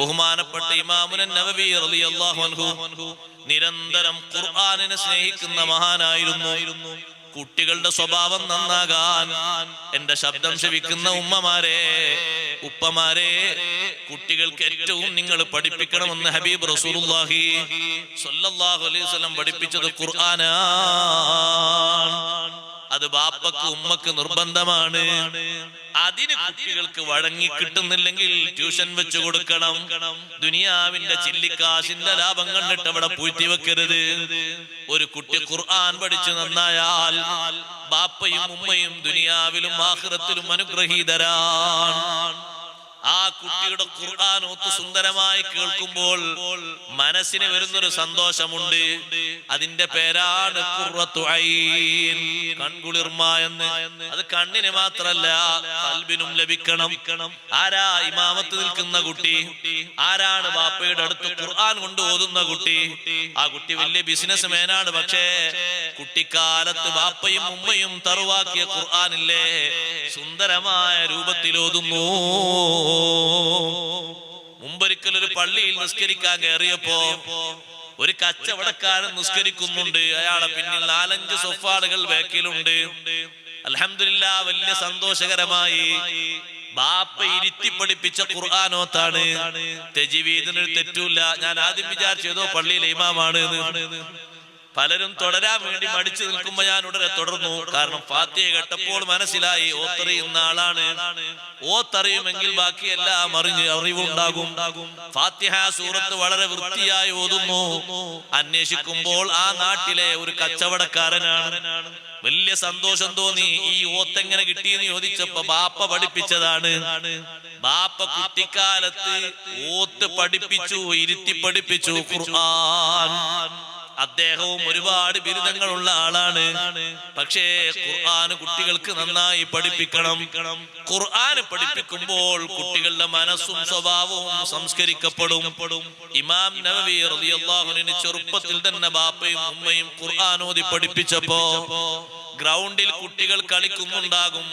ബഹുമാനപ്പെട്ട ഇമാമുൻ നവവി റളിയല്ലാഹു അൻഹു നിരന്തരം ഖുർആനിനെ സ്നേഹിക്കുന്ന മഹാനായിരുന്നു. കുട്ടികളുടെ സ്വഭാവം നന്നാകാൻ എന്റെ ശബ്ദം ശ്രവിക്കുന്ന ഉമ്മമാരെ, ഉപ്പമാരെ, കുട്ടികൾക്ക് ഏറ്റവും നിങ്ങൾ പഠിപ്പിക്കണമെന്ന് ഹബീബ് റസൂലുള്ളാഹി സ്വല്ലല്ലാഹു അലൈഹി വസല്ലം പഠിപ്പിച്ചത് ഖുർആനാണ്. അത് ബാപ്പക്ക് ഉമ്മക്ക് നിർബന്ധമാണ്. അതിന് കുട്ടികൾക്ക് വഴങ്ങി കിട്ടുന്നില്ലെങ്കിൽ ട്യൂഷൻ വെച്ചു കൊടുക്കണം. ദുനിയാവിന്റെ ചില്ലിക്കാശിന്റെ ലാഭം കണ്ടിട്ട് അവിടെ പൂഴ്ത്തി വെക്കരുത്. ഒരു കുട്ടി ഖുർആൻ പഠിച്ചു നന്നായാൽ ബാപ്പയും ഉമ്മയും ദുനിയാവിലും ആഖിറത്തിലും അനുഗ്രഹീതരാണ്. ആ കുട്ടിയുടെ ഖുർആൻ ഒത്ത് സുന്ദരമായി കേൾക്കുമ്പോൾ മനസ്സിന് വരുന്നൊരു സന്തോഷമുണ്ട്. അതിന്റെ പേരാണ് ഖുർറത്തു ഐൻ, കൺകുളിർമ എന്ന്. അത് കണ്ണിന് മാത്രല്ല ഖൽബിനും ലഭിക്കണം. ആരാ ഇമാമത്ത് നിൽക്കുന്ന കുട്ടി? ആരാണ് ബാപ്പയുടെ അടുത്ത് ഖുർആൻ കൊണ്ട് ഓതുന്ന കുട്ടി? ആ കുട്ടി വലിയ ബിസിനസ് മാനാണ്. പക്ഷേ കുട്ടിക്കാലത്ത് ബാപ്പയും ഉമ്മയും തറുവാക്കിയ ഖുർആനില്ലേ സുന്ദരമായ രൂപത്തിൽ ഓതുന്നു. മുമ്പൊരിക്കൽ ഒരു പള്ളിയിൽ നിസ്കരിക്കാൻ കയറിയപ്പോ ഒരു കച്ചവടക്കാരൻ നിസ്കരിക്കുന്നുണ്ട്. അയാളെ പിന്നിൽ 4-5 സൊഫാളുകൾ ബാക്കിലുണ്ട്. അൽഹംദുലില്ലാഹ് വലിയ സന്തോഷകരമായി ബാപ്പ ഇരുത്തി പഠിപ്പിച്ച ഖുർആനോത്താണ്. തജ്വീദിന് തെറ്റൂല. ഞാൻ ആദ്യം വിചാരിച്ചതോ പള്ളിയിലെ ഇമാമാണ്. പലരും തുടരാൻ വേണ്ടി മടിച്ചു നിൽക്കുമ്പോ ഞാൻ ഉടനെ തുടർന്നു. കാരണം ഫാത്തിഹ കേട്ടപ്പോൾ മനസ്സിലായി ഓത്തറിയുന്ന ആളാണ്. ഓത്തറിയുമെങ്കിൽ ബാക്കിയെല്ലാം അറിവുണ്ടാകും. ഫാത്തിഹ സൂറത്ത് വളരെ വൃത്തിയായി ഓതുന്നു. അന്വേഷിക്കുമ്പോൾ ആ നാട്ടിലെ ഒരു കച്ചവടക്കാരനാണ്. വലിയ സന്തോഷം തോന്നി. ഈ ഓത്തെങ്ങനെ കിട്ടിയെന്ന് ചോദിച്ചപ്പോ ബാപ്പ പഠിപ്പിച്ചതാണ്. ബാപ്പ കുട്ടിക്കാലത്ത് ഓത്ത് പഠിപ്പിച്ചു, ഇരുത്തി പഠിപ്പിച്ചു ഖുർആൻ. അദ്ദേഹവും ഒരുപാട് ബിരുദങ്ങളുള്ള ആളാണ്. പക്ഷേ ഖുർആൻ കുട്ടികൾക്ക് നന്നായി പഠിപ്പിക്കണം. ഖുർആൻ പഠിപ്പിക്കുമ്പോൾ കുട്ടികളുടെ മനസ്സും സ്വഭാവവും സംസ്കരിക്കപ്പെടും. ഇമാം നവവി റളിയല്ലാഹു അൻഹു ചെറുപ്പത്തിൽ തന്നെ ബാപ്പയും ഉമ്മയും ഖുർആൻ ഓതി പഠിപ്പിച്ചപ്പോ ഗ്രൗണ്ടിൽ കുട്ടികൾ കളിക്കുന്നുണ്ടാകും.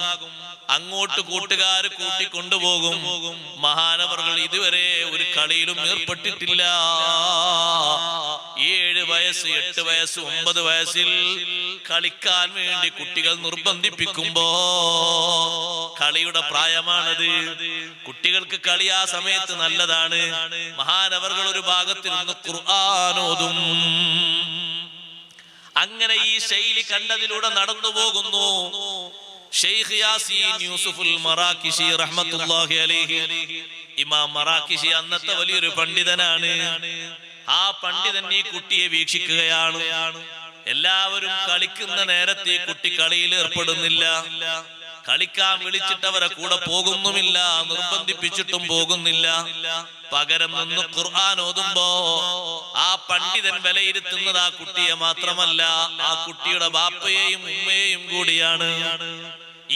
അങ്ങോട്ട് കൂട്ടുകാർ കൂട്ടിക്കൊണ്ടുപോകും. മഹാനവർകൾ ഇതുവരെ ഒരു കളിയിലും ഏർപ്പെട്ടിട്ടില്ല. 7 വയസ്സ്, 8 വയസ്സ്, 9 വയസ്സിൽ കളിക്കാൻ വേണ്ടി കുട്ടികൾ നിർബന്ധിപ്പിക്കുമ്പോ, കളിയുടെ പ്രായമാണത്. കുട്ടികൾക്ക് കളി ആ സമയത്ത് നല്ലതാണ്. മഹാനവർകൾ ഒരു ഭാഗത്തിൽ നിന്ന് ഖുർആൻ ഓതും. അങ്ങനെ ഈ ശൈലി കണ്ടതിലൂടെ നടന്നു പോകുന്നു. ഷെയ്ഖ് യാസീൻ യൂസുഫുൽ മറാക്കിശി റഹ്മത്തുള്ളാഹി അലൈഹി. ഇമാം മറാക്കിശി അന്നത്തെ വലിയൊരു പണ്ഡിതനാണ്. ആ പണ്ഡിതൻ ഈ കുട്ടിയെ വീക്ഷിക്കുകയാണ്. എല്ലാവരും കളിക്കുന്ന നേരത്തെ കുട്ടി കളിയിൽ ഏർപ്പെടുന്നില്ല. കളിക്കാൻ വിളിച്ചിട്ടവരെ കൂടെ പോകുന്നുമില്ല. നിർബന്ധിപ്പിച്ചിട്ടും പോകുന്നില്ല. പകരം നിന്ന് ഖുർആൻ ഓതുമ്പോ ആ പണ്ഡിതൻ വിലയിരുത്തുന്നത് ആ കുട്ടിയെ മാത്രമല്ല, ആ കുട്ടിയുടെ ബാപ്പയെയും ഉമ്മയെയും കൂടിയാണ്.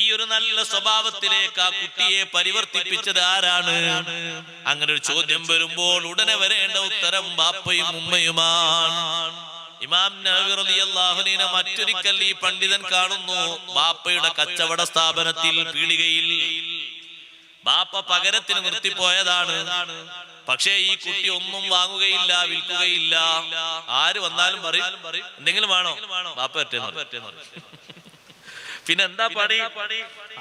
ഈ ഒരു നല്ല സ്വഭാവത്തിലേക്ക് ആ കുട്ടിയെ പരിവർത്തിപ്പിച്ചത് ആരാണ്? അങ്ങനെ ഒരു ചോദ്യം വരുമ്പോൾ ഉടനെ വരേണ്ട ഉത്തരം ബാപ്പയും ഉമ്മയുമാണ്. ഇമാം നവവി റളിയല്ലാഹു അൻഹു മറ്റൊരിക്കൽ ഈ പണ്ഡിതൻ കാണുന്നു ബാപ്പയുടെ കച്ചവട സ്ഥാപനത്തിൽ പീടികയിൽ. ബാപ്പ പകരത്തിന് നിർത്തിപ്പോയതാണ്. പക്ഷേ ഈ കുട്ടി ഒന്നും വാങ്ങുകയില്ല, വിൽക്കുകയില്ല. ആര് വന്നാലും പറയും എന്തെങ്കിലും വേണോ? ബാപ്പ പിന്നെ എന്താ പണി?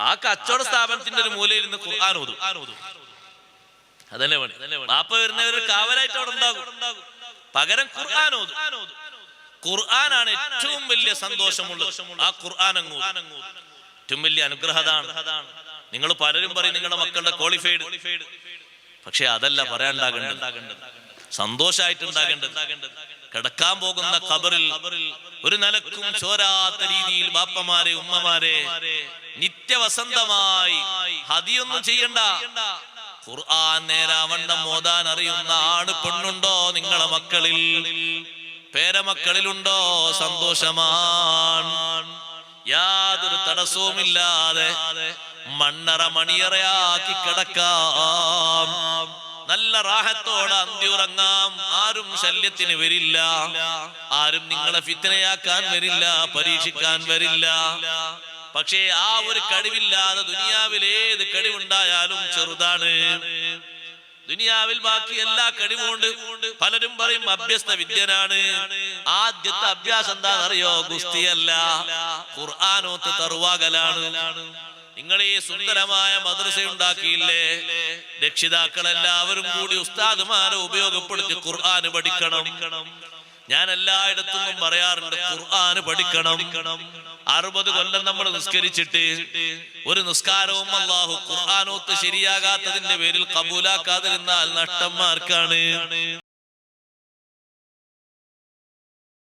ആ കച്ചവട സ്ഥാപനത്തിന്റെ ഒരു മൂലയിൽ നിന്ന് ഖുർആൻ ഓതും. അതല്ലേ പണി. ബാപ്പ വരുന്നവർ കാവലായിട്ട് അവിടെ ഉണ്ടാകും. പകരം ഖുർആൻ ഓതും. ഖുർആനാണ് ഏറ്റവും വലിയ സന്തോഷമുള്ളത്. ആ ഖുർആൻ അങ്ങ് ഏറ്റവും വലിയ അനുഗ്രഹതാണ്. നിങ്ങൾ പലരും പറയും നിങ്ങളുടെ മക്കളുടെ ക്വാളിഫൈഡ്. പക്ഷെ അതല്ല പറയാനുണ്ടാകേണ്ടത്. സന്തോഷായിട്ടുണ്ടാകേണ്ടത്. കിടക്കാൻ പോകുന്ന ഖബറിൽ ഒരു നിലക്കും ചോരാത്ത രീതിയിൽ ബാപ്പമാരെ ഉമ്മമാരെ നിത്യവസന്തമായി ഹദിയൊന്നും ചെയ്യണ്ട. ഖുർആൻ നേരാവണ്ണം ഓതാൻ അറിയുന്ന ആണ് പെണ്ണുണ്ടോ നിങ്ങളെ മക്കളിൽ? പേരമക്കളിലുണ്ടോ? സന്തോഷമാണ്. യാതൊരു തടസ്സവുമില്ലാതെ മണ്ണറ മണിയറയാക്കി കിടക്കാം. നല്ല റാഹത്തോടെ അന്തിയുറങ്ങാം. ആരും ശല്യത്തിന് വരില്ല. ആരും നിങ്ങളെ ഫിത്നയാക്കാൻ വരില്ല, പരീക്ഷിക്കാൻ വരില്ല. പക്ഷേ ആ ഒരു കഴിവില്ലാതെ ദുനിയാവിൽ ഏത് കഴിവുണ്ടായാലും ചെറുതാണ്. ദുനിയാവിൽ ബാക്കി എല്ലാ കഴിവുകൊണ്ട് പലരും പറയും അഭ്യസ്ത വിദ്യനാണ്. ആദ്യത്തെ അഭ്യാസം എന്താണെന്നറിയോ? ഗുസ്തിയല്ല, ഖുർആനോത്ത് തറുവാകലാണ്. നിങ്ങൾ ഈ സുന്ദരമായ മദ്രസ ഉണ്ടാക്കിയില്ലേ? രക്ഷിതാക്കളെല്ലാവരും കൂടി ഉസ്താദുമാരെ ഉപയോഗപ്പെടുത്തി ഖുർആൻ പഠിക്കണം. ഞാൻ എല്ലായിടത്തും പറയാറുണ്ട്, ഖുർആൻ പഠിക്കണം. 60 കൊല്ലം നമ്മൾ നിസ്കരിച്ചിട്ട് ഒരു നിസ്കാരവും അല്ലാഹു ഖുർആനോത്ത് ശരിയാകാത്തതിന്റെ പേരിൽ കബൂലാക്കാതിരുന്നാൽ നഷ്ടന്മാർക്കാണ്.